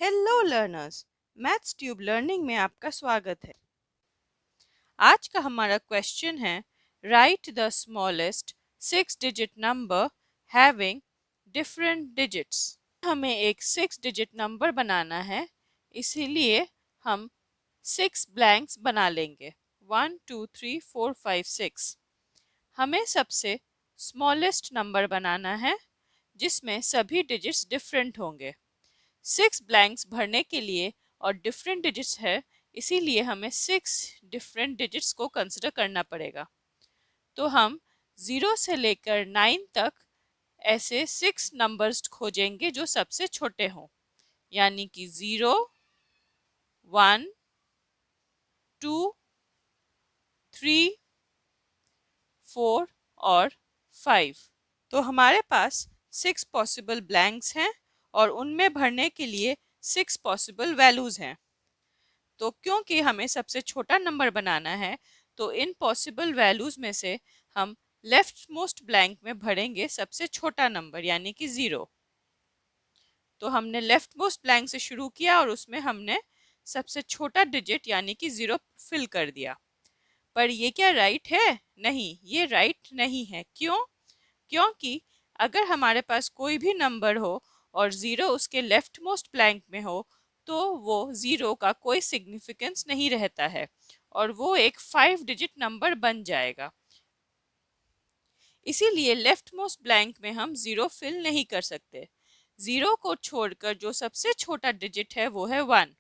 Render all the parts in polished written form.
Hello learners, maths tube learning में आपका स्वागत है। आज का हमारा क्वेश्चन है right the smallest 6 digit number having different digits. हमें एक 6 डिजिट नंबर बनाना है, इसीलिए हम 6 ब्लैंक्स बना लेंगे। 1 2 3 4 5 6। हमें सबसे स्मॉलेस्ट नंबर बनाना है जिसमें सभी डिजिट्स डिफरेंट होंगे। 6 ब्लैंक्स भरने के लिए और डिफरेंट डिजिट्स है, इसीलिए हमें 6 डिफरेंट डिजिट्स को कंसिडर करना पड़ेगा। तो हम 0 से लेकर 9 तक ऐसे 6 नंबर्स खोजेंगे जो सबसे छोटे हों, यानी कि 0 1 2 3 4 और 5। तो हमारे पास 6 पॉसिबल ब्लैंक्स हैं और उनमें भरने के लिए 6 पॉसिबल वैल्यूज हैं। तो क्योंकि हमें सबसे छोटा नंबर बनाना है, तो इन पॉसिबल वैल्यूज में से हम लेफ्ट मोस्ट ब्लैंक में भरेंगे सबसे छोटा नंबर यानी कि 0। तो हमने लेफ्ट मोस्ट ब्लैंक से शुरू किया और उसमें हमने सबसे छोटा डिजिट यानी कि 0 फिल कर दिया। पर ये क्या राइट है? नहीं, ये राइट नहीं है। क्यों? क्योंकि अगर हमारे पास कोई भी नंबर हो और 0 उसके लेफ्ट मोस्ट ब्लैंक में हो, तो वो 0 का कोई सिग्निफिकेंस नहीं रहता है और वो एक 5 डिजिट नंबर बन जाएगा। इसीलिए लेफ्ट मोस्ट ब्लैंक में हम 0 फिल नहीं कर सकते। 0 को छोड़कर जो सबसे छोटा डिजिट है वो है 1।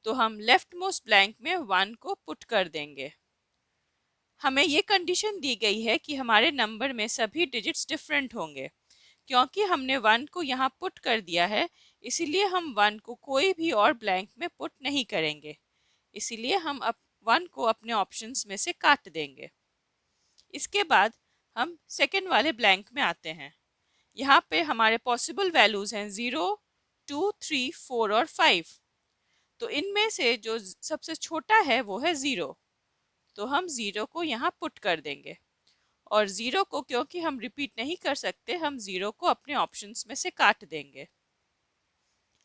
तो हम लेफ्ट मोस्ट ब्लैंक में 1 को पुट कर देंगे। हमें ये कंडीशन दी गई है कि हमारे नंबर में सभी डिजिट्स डिफरेंट होंगे। क्योंकि हमने 1 को यहाँ पुट कर दिया है, इसीलिए हम 1 को कोई भी और ब्लैंक में पुट नहीं करेंगे। इसीलिए हम 1 को अपने ऑप्शंस में से काट देंगे। इसके बाद हम सेकेंड वाले ब्लैंक में आते हैं। यहाँ पे हमारे पॉसिबल वैल्यूज हैं 0 2 3 4 और 5। तो इनमें से जो सबसे छोटा है वो है 0। तो हम 0 को यहाँ पुट कर देंगे और 0 को क्योंकि हम रिपीट नहीं कर सकते, हम 0 को अपने ऑप्शंस में से काट देंगे।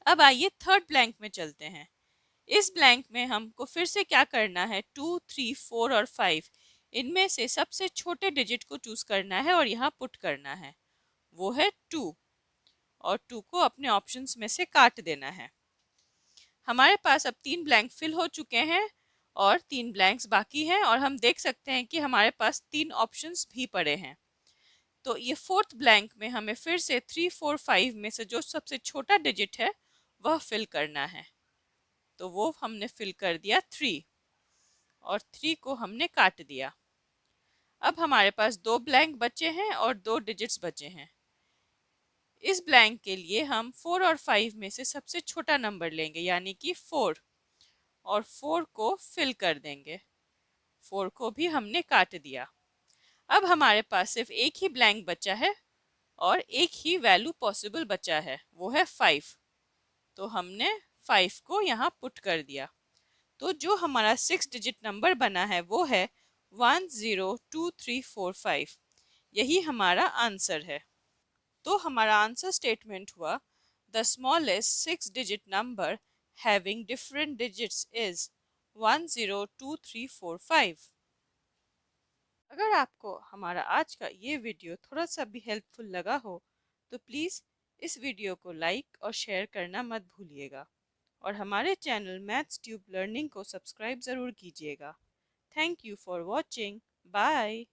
अब आइए थर्ड ब्लैंक में चलते हैं। इस ब्लैंक में हमको फिर से क्या करना है, 2 3 4 और 5 इनमें से सबसे छोटे डिजिट को चूज करना है और यहाँ पुट करना है, वो है 2। और 2 को अपने ऑप्शंस में से काट देना है। हमारे पास अब 3 ब्लैंक फिल हो चुके हैं और 3 ब्लैंक्स बाकी हैं और हम देख सकते हैं कि हमारे पास 3 ऑप्शंस भी पड़े हैं। तो ये फोर्थ ब्लैंक में हमें फिर से 3 4 5 में से जो सबसे छोटा डिजिट है वह फिल करना है। तो वो हमने फिल कर दिया 3 और 3 को हमने काट दिया। अब हमारे पास 2 ब्लैंक बचे हैं और 2 डिजिट्स बचे हैं। इस ब्लैंक के लिए हम 4 और 5 में से सबसे छोटा नंबर लेंगे यानी कि 4 और 4 को फिल कर देंगे। 4 को भी हमने काट दिया। अब हमारे पास सिर्फ एक ही ब्लैंक बचा है और एक ही वैल्यू पॉसिबल बचा है, वो है 5। तो हमने 5 को यहाँ पुट कर दिया। तो जो हमारा 6 डिजिट नंबर बना है वो है 102345। यही हमारा आंसर है। तो हमारा आंसर स्टेटमेंट हुआ the smallest 6 digit number having different digits is 102345। अगर आपको हमारा आज का ये वीडियो थोड़ा सा भी हेल्पफुल लगा हो तो प्लीज़ इस वीडियो को लाइक और शेयर करना मत भूलिएगा और हमारे चैनल मैथ्स ट्यूब लर्निंग को सब्सक्राइब ज़रूर कीजिएगा। Thank you for watching. Bye.